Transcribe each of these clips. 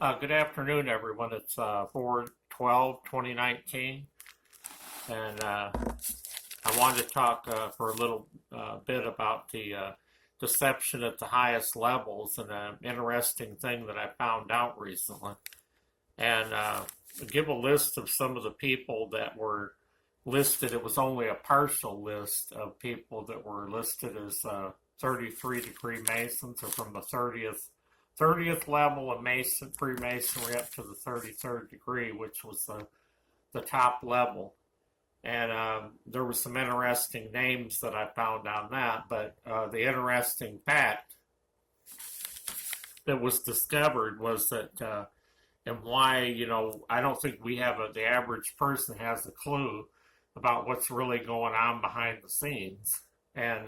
Good afternoon, everyone. It's 4/12/2019, and I wanted to talk for a little bit about the deception at the highest levels and an interesting thing that I found out recently. And give a list of some of the people that were listed. It was only a partial list of people that were listed as 33-degree Masons, or from the 30th level of Freemasonry up to the 33rd degree, which was the top level. And there were some interesting names that I found on that, but the interesting fact that was discovered was that, and why, I don't think the average person has a clue about what's really going on behind the scenes. And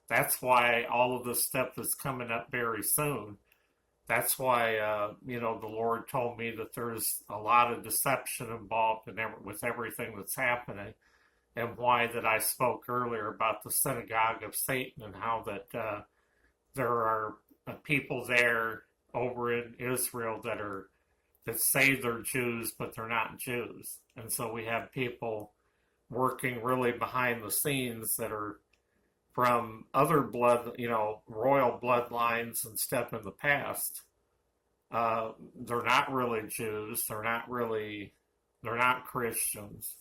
that's why all of this stuff is coming up very soon. That's why, the Lord told me that there's a lot of deception involved with everything that's happening, and why that I spoke earlier about the synagogue of Satan, and how that there are people there over in Israel that say they're Jews, but they're not Jews. And so we have people working really behind the scenes that are from other royal bloodlines and stuff in the past. They're not really Jews. They're not Christians.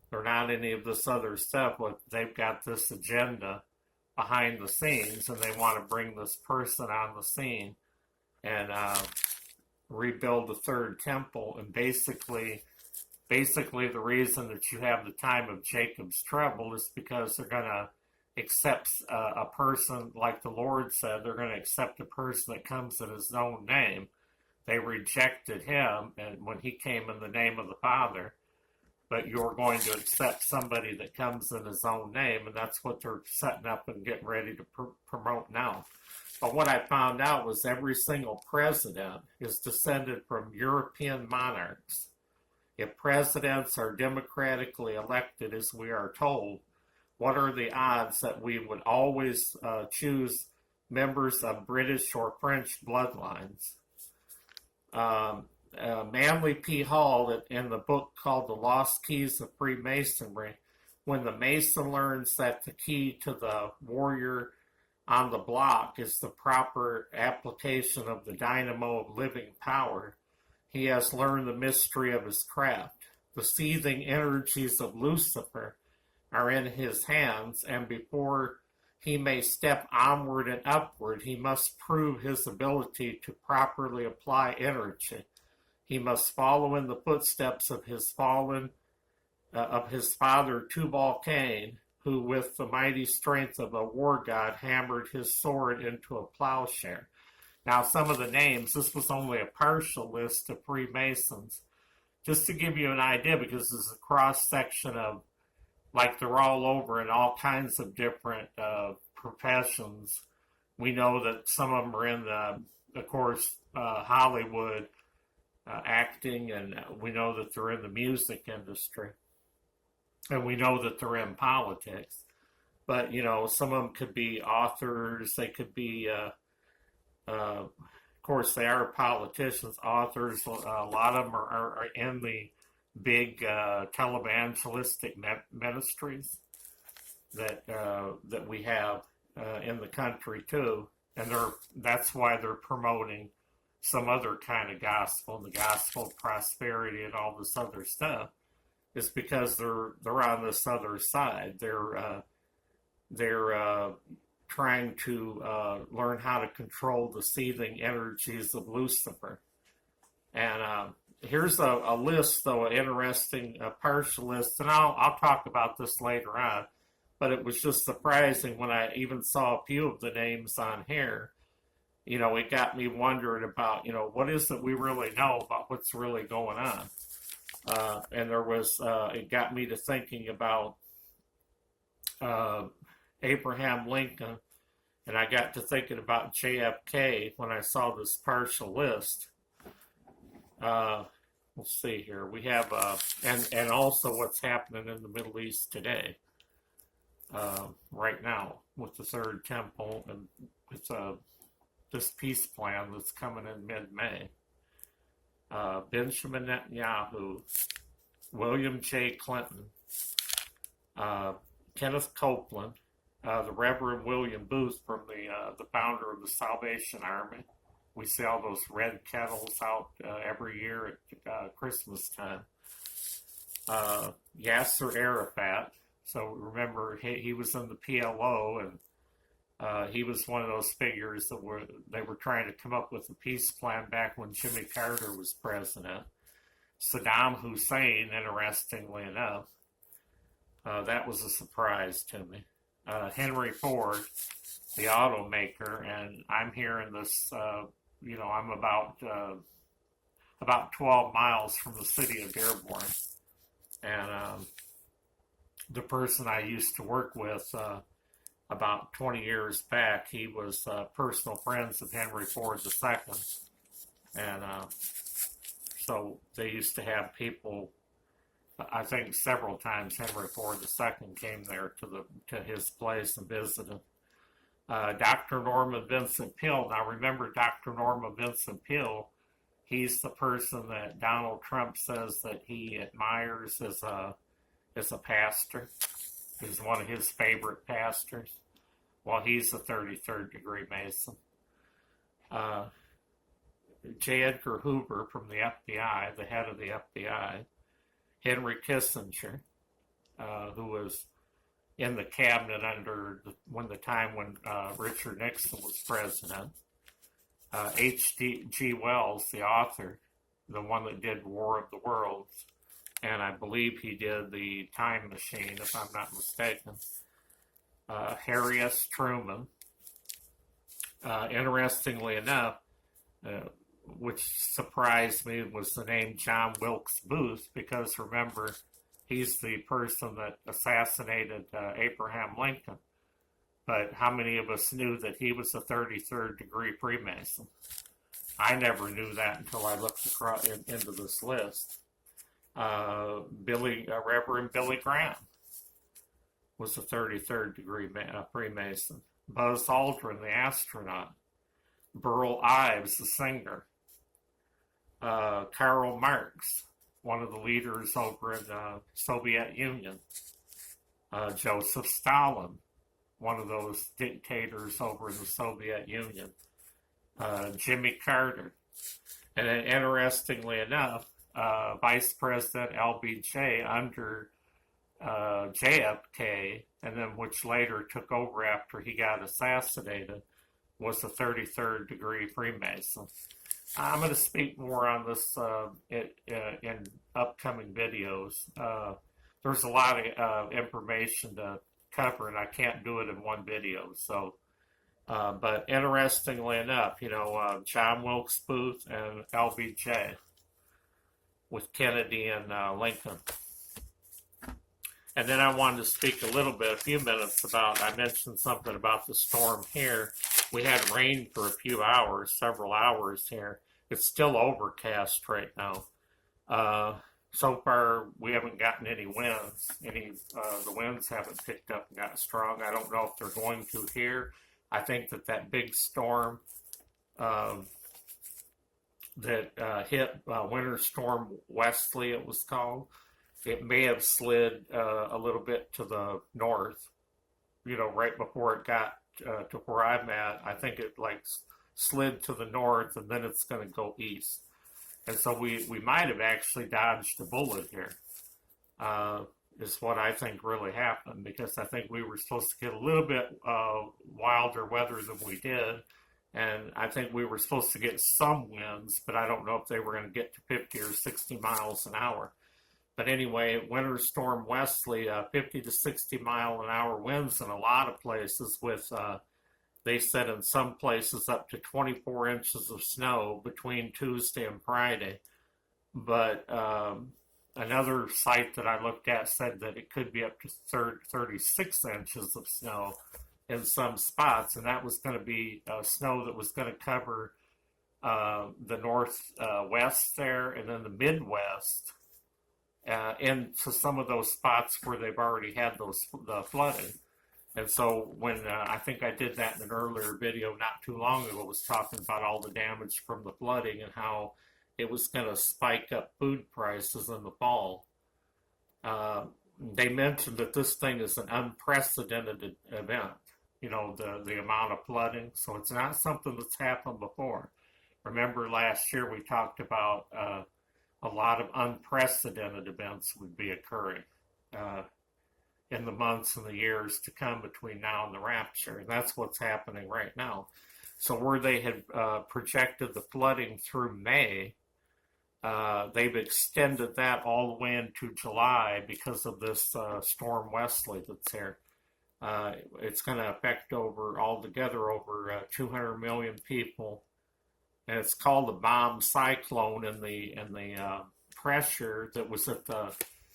They're not any of this other stuff, but they've got this agenda behind the scenes, and they want to bring this person on the scene and rebuild the third temple. And basically the reason that you have the time of Jacob's trouble is because they're going to accept a person, like the Lord said, they're going to accept a person that comes in his own name. They rejected him, and when he came in the name of the Father, but you're going to accept somebody that comes in his own name, and that's what they're setting up and getting ready to promote now. But what I found out was every single president is descended from European monarchs. If presidents are democratically elected, as we are told, what are the odds that we would always choose members of British or French bloodlines? Manly P. Hall, in the book called The Lost Keys of Freemasonry, when the Mason learns that the key to the warrior on the block is the proper application of the dynamo of living power, he has learned the mystery of his craft. The seething energies of Lucifer are in his hands, and before he may step onward and upward, he must prove his ability to properly apply energy. He must follow in the footsteps of his father Tubal Cain, who with the mighty strength of a war god hammered his sword into a plowshare. Now, some of the names, this was only a partial list of Freemasons, just to give you an idea, because this is a cross-section of, like, they're all over in all kinds of different professions. We know that some of them are in of course, Hollywood, acting, and we know that they're in the music industry, and we know that they're in politics. But, some of them could be authors, they could be, of course, they are politicians, authors. A lot of them are in the big televangelistic ministries that we have in the country too, and that's why they're promoting some other kind of gospel, the gospel of prosperity and all this other stuff, is because they're on this other side. They're trying to learn how to control the seething energies of Lucifer. And here's a list, though, an interesting partial list, and I'll talk about this later on, but it was just surprising when I even saw a few of the names on here. It got me wondering about, what is it we really know about what's really going on? And it got me to thinking about Abraham Lincoln, and I got to thinking about JFK when I saw this partial list. Let's see here. We have, and also what's happening in the Middle East today, right now, with the Third Temple, and it's this peace plan that's coming in mid-May. Benjamin Netanyahu, William J. Clinton, Kenneth Copeland, the Reverend William Booth from the founder of the Salvation Army. We see all those red kettles out every year at Christmas time. Yasser Arafat. So remember, he was in the PLO, and he was one of those figures that they were trying to come up with a peace plan back when Jimmy Carter was president. Saddam Hussein, interestingly enough, that was a surprise to me. Henry Ford, the automaker, and I'm hearing this. I'm about 12 miles from the city of Dearborn, and the person I used to work with about 20 years back, he was personal friends of Henry Ford II, and so they used to have people. I think several times Henry Ford II came there to his place and visited. Dr. Norman Vincent Peale. Now remember, Dr. Norman Vincent Peale, he's the person that Donald Trump says that he admires as a pastor. He's one of his favorite pastors. Well, he's a 33rd degree Mason. J. Edgar Hoover from the FBI, the head of the FBI. Henry Kissinger, who was in the cabinet when Richard Nixon was president. H.G. Wells, the author, the one that did War of the Worlds, and I believe he did The Time Machine, if I'm not mistaken. Harry S. Truman. Interestingly enough, which surprised me, was the name John Wilkes Booth, because remember, he's the person that assassinated Abraham Lincoln. But how many of us knew that he was a 33rd degree Freemason? I never knew that until I looked into this list. Reverend Billy Graham was a 33rd degree Freemason. Buzz Aldrin, the astronaut. Burl Ives, the singer. Karl Marx, one of the leaders over in the Soviet Union. Joseph Stalin, one of those dictators over in the Soviet Union. Jimmy Carter. And then, interestingly enough, Vice President LBJ under JFK, and then which later took over after he got assassinated, was a 33rd degree Freemason. I'm going to speak more on this in upcoming videos. There's a lot of information to cover, and I can't do it in one video. So, but interestingly enough, John Wilkes Booth and LBJ with Kennedy and Lincoln. And then I wanted to speak a few minutes about, I mentioned something about the storm here. We had rain for a few hours, several hours here. It's still overcast right now. So far, we haven't gotten any winds. The winds haven't picked up and got strong. I don't know if they're going to here. I think that big storm that hit Winter Storm Wesley, it was called, it may have slid a little bit to the north, right before it got to where I'm at. I think it slid to the north, and then it's going to go east. And so we might have actually dodged a bullet here, is what I think really happened, because I think we were supposed to get a little bit wilder weather than we did. And I think we were supposed to get some winds, but I don't know if they were going to get to 50 or 60 miles an hour. But anyway, Winter Storm Wesley, 50 to 60 mile an hour winds in a lot of places with, they said in some places up to 24 inches of snow between Tuesday and Friday. But another site that I looked at said that it could be up to 36 inches of snow in some spots. And that was going to be snow that was going to cover the northwest there, and then the Midwest. Into some of those spots where they've already had the flooding. And so when I think I did that in an earlier video not too long ago, was talking about all the damage from the flooding and how it was going to spike up food prices in the fall. Uh, they mentioned that this thing is an unprecedented event, the amount of flooding. So it's not something that's happened before. Remember last year we talked about a lot of unprecedented events would be occurring in the months and the years to come between now and the rapture. And that's what's happening right now. So where they had projected the flooding through May, they've extended that all the way into July because of this storm Wesley that's here. It's going to affect altogether over 200 million people, and it's called the bomb cyclone. And the pressure that was at the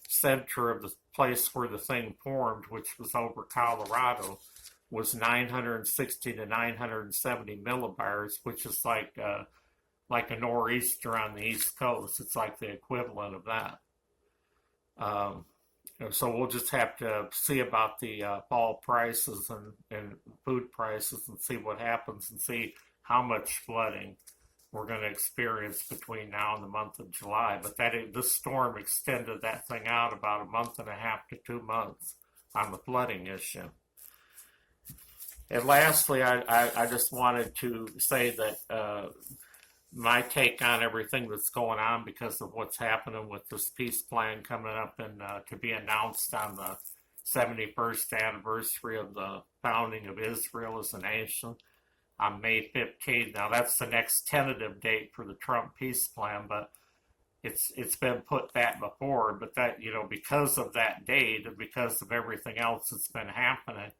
center of the place where the thing formed, which was over Colorado, was 960 to 970 millibars, which is like a nor'easter on the East Coast. It's like the equivalent of that. So we'll just have to see about the fall prices and food prices and see what happens and see how much flooding we're going to experience between now and the month of July. But this storm extended that thing out about a month and a half to 2 months on the flooding issue. And lastly, I just wanted to say that my take on everything that's going on because of what's happening with this peace plan coming up and to be announced on the 71st anniversary of the founding of Israel as a nation on May 15th. Now that's the next tentative date for the Trump peace plan, but it's been put back before. But that, because of that date and because of everything else that's been happening,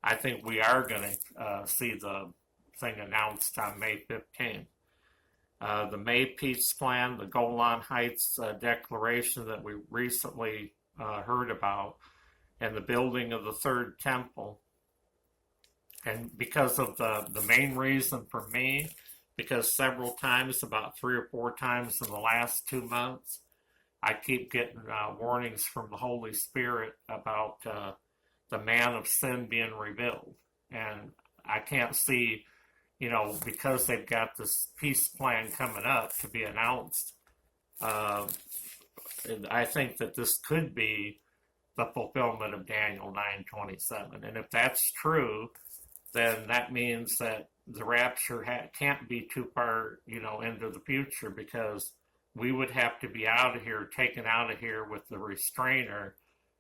I think we are going to see the thing announced on May 15th. The May peace plan, the Golan Heights declaration that we recently heard about, and the building of the third temple. And because of the main reason for me, because several times, about 3 or 4 times in the last 2 months, I keep getting warnings from the Holy Spirit about the man of sin being revealed. And I can't see, because they've got this peace plan coming up to be announced, I think that this could be the fulfillment of Daniel 9:27. And if that's true, then that means that the rapture can't be too far, into the future, because we would have to be taken out of here with the restrainer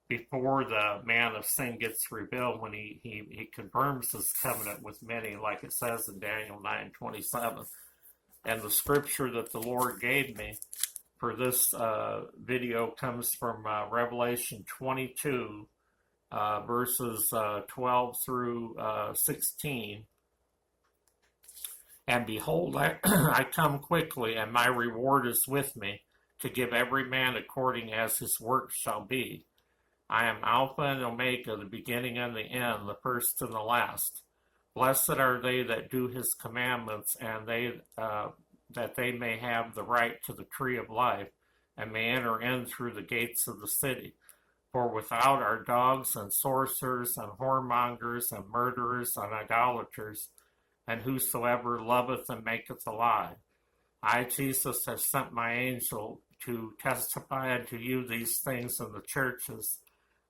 before the man of sin gets revealed, when he confirms his covenant with many, like it says in Daniel 9:27. And the scripture that the Lord gave me for this video comes from Revelation 22, verses 12 through 16. And behold, I come quickly, and my reward is with me, to give every man according as his work shall be. I am Alpha and Omega, the beginning and the end, the first and the last. Blessed are they that do his commandments, and that they may have the right to the tree of life, and may enter in through the gates of the city. For without are dogs and sorcerers and whoremongers and murderers and idolaters, and whosoever loveth and maketh a lie. I, Jesus, have sent my angel to testify unto you these things in the churches.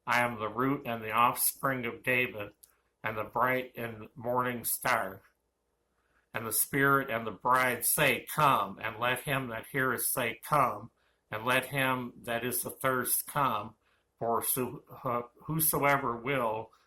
I am the root and the offspring of David, and the bright and morning star. And the Spirit and the bride say, Come, and let him that heareth say, Come, and let him that is athirst come. For whosoever will